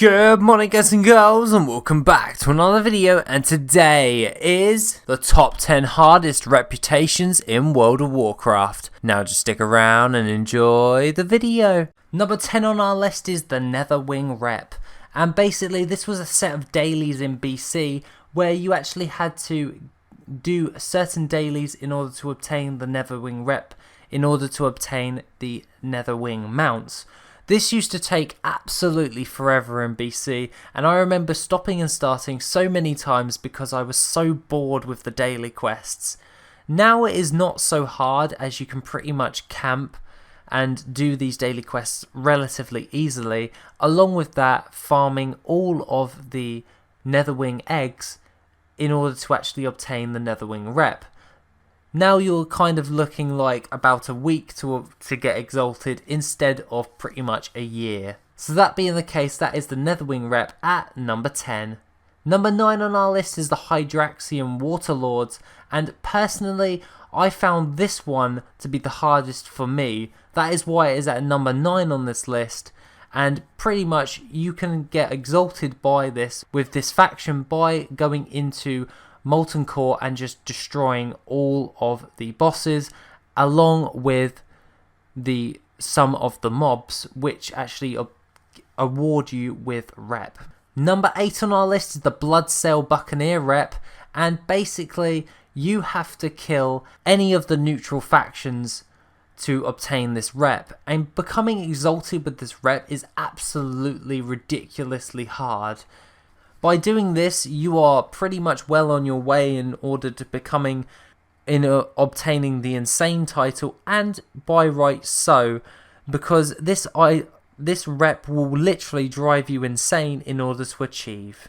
Good morning guys and girls, and welcome back to another video, and today is the top 10 hardest reputations in World of Warcraft. Now just stick around and enjoy the video. Number 10 on our list is the Netherwing rep, and basically this was a set of dailies in BC where you actually had to do certain dailies in order to obtain the Netherwing rep, in order to obtain the Netherwing mounts. This used to take absolutely forever in BC, and I remember stopping and starting so many times because I was so bored with the daily quests. Now it is not so hard, as you can pretty much camp and do these daily quests relatively easily, along with that farming all of the Netherwing eggs in order to actually obtain the Netherwing rep. Now you're kind of looking like about a week to get exalted instead of pretty much a year. So that being the case, that is the Netherwing rep at number 10. Number 9 on our list is the HYDRAXIAN Waterlords, and personally I found this one to be the hardest for me. That is why it is at number 9 on this list, and pretty much you can get exalted by this with this faction by going into Molten Core and just destroying all of the bosses, along with some of the mobs, which actually award you with rep. Number 8 on our list is the BLOODSAIL Buccaneer rep, and basically you have to kill any of the neutral factions to obtain this rep, and becoming exalted with this rep is absolutely ridiculously hard. By doing this, you are pretty much well on your way in order to obtaining the insane title, and by right so, because this rep will literally drive you insane in order to achieve.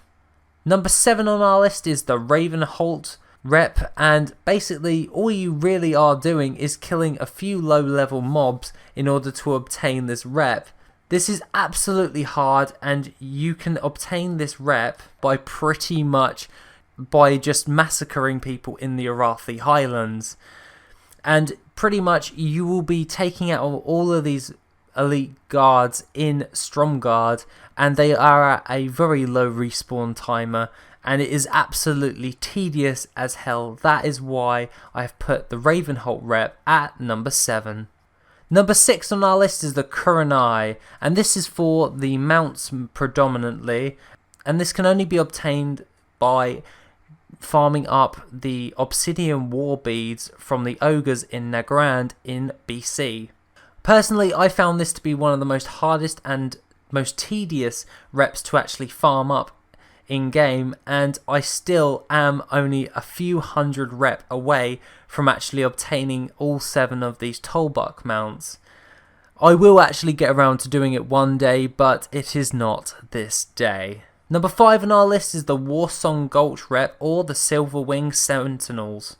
Number 7 on our list is the RAVENHOLDT rep, and basically all you really are doing is killing a few low level mobs in order to obtain this rep. This is absolutely hard, and you can obtain this rep by just massacring people in the Arathi Highlands. And pretty much you will be taking out all of these elite guards in Stromgarde, and they are at a very low respawn timer, and it is absolutely tedious as hell. That is why I've put the RAVENHOLDT rep at number 7. Number 6 on our list is the KURENAI, and this is for the mounts predominantly, and this can only be obtained by farming up the obsidian war beads from the ogres in Nagrand in BC. Personally, I found this to be one of the most hardest and most tedious reps to actually farm up in game, and I still am only a few hundred rep away from actually obtaining all 7 of these Tollbuck mounts. I will actually get around to doing it one day, but it is not this day. Number 5 on our list is the Warsong Gulch rep, or the Silverwing Sentinals.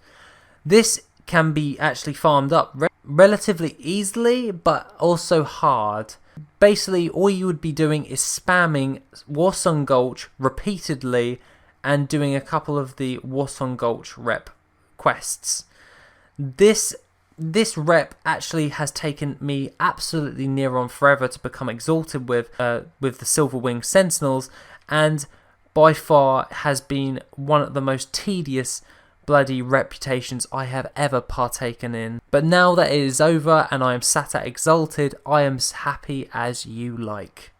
This can be actually farmed up relatively easily, but also hard. Basically, all you would be doing is spamming Warsong Gulch repeatedly and doing a couple of the Warsong Gulch rep quests. This rep actually has taken me absolutely near on forever to become exalted with the Silverwing Sentinels, and by far has been one of the most tedious bloody reputations I have ever partaken in. But now that it is over and I am sat at exalted, I am happy as you like.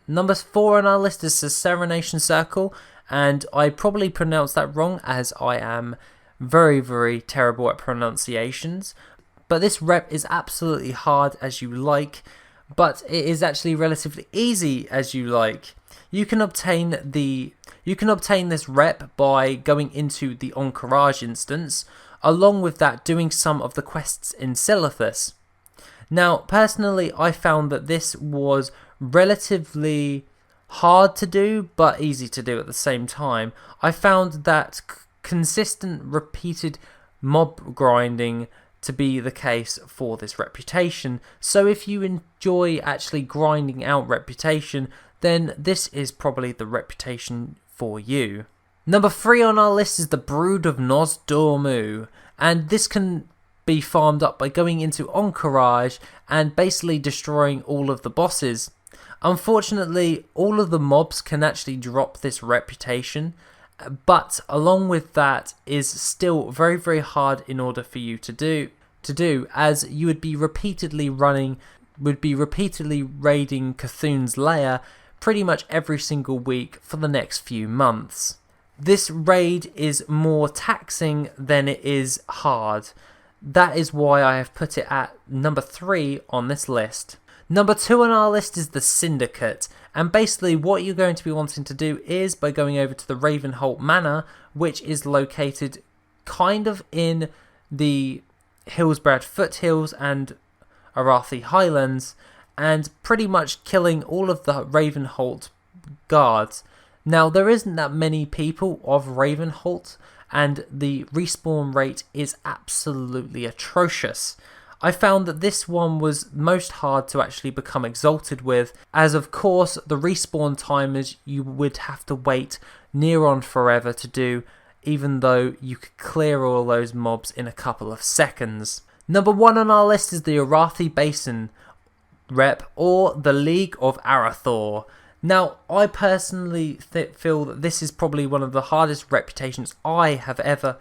Number 4 on our list is the Serenation Circle, and I probably pronounced that wrong, as I am very, very terrible at pronunciations. But this rep is absolutely hard as you like, but it is actually relatively easy as you like. You can obtain this rep by going into the Encourage instance, along with that doing some of the quests in Silithus. Now personally I found that this was relatively hard to do but easy to do at the same time. I found that consistent repeated mob grinding to be the case for this reputation, so if you enjoy actually grinding out reputation, then this is probably the reputation for you. Number 3 on our list is the Brood of NOZDORMU, and this can be farmed up by going into Encourage and basically destroying all of the bosses. Unfortunately, all of the mobs can actually drop this reputation, but along with that is still very, very hard in order for you to do, as you would be repeatedly raiding Cthulhu's lair pretty much every single week for the next few months. This raid is more taxing than it is hard. That is why I have put it at number 3 on this list. Number 2 on our list is the Syndicate, and basically what you're going to be wanting to do is by going over to the Ravenholdt Manor, which is located kind of in the Hillsbrad Foothills and Arathi Highlands, and pretty much killing all of the Ravenholdt guards. Now, there isn't that many people of Ravenholdt, and the respawn rate is absolutely atrocious. I found that this one was most hard to actually become exalted with, as of course the respawn timers you would have to wait near on forever to do, even though you could clear all those mobs in a couple of seconds. Number 1 on our list is the Arathi Basin rep, or the League of Arathor. Now, I personally feel that this is probably one of the hardest reputations I have ever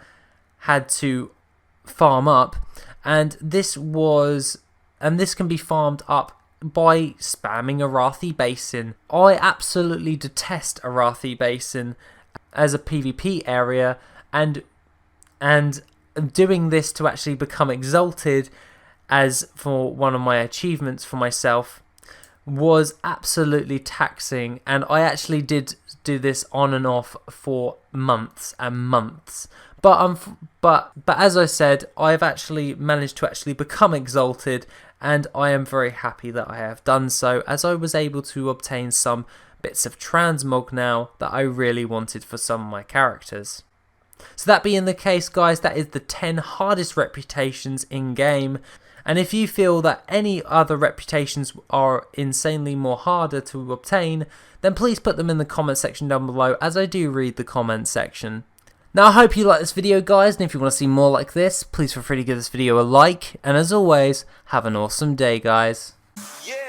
had to farm up, and this can be farmed up by spamming Arathi Basin. I absolutely detest Arathi Basin as a PvP area, and doing this to actually become exalted as for one of my achievements for myself was absolutely taxing, and I actually did do this on and off for months and months. But as I said, I've actually managed to actually become exalted, and I am very happy that I have done so, as I was able to obtain some bits of transmog now that I really wanted for some of my characters. So that being the case, guys, that is the 10 hardest reputations in game. And if you feel that any other reputations are insanely more harder to obtain, then please put them in the comment section down below, as I do read the comment section. Now, I hope you like this video, guys, and if you want to see more like this, please feel free to give this video a like, and as always, have an awesome day, guys. Yeah.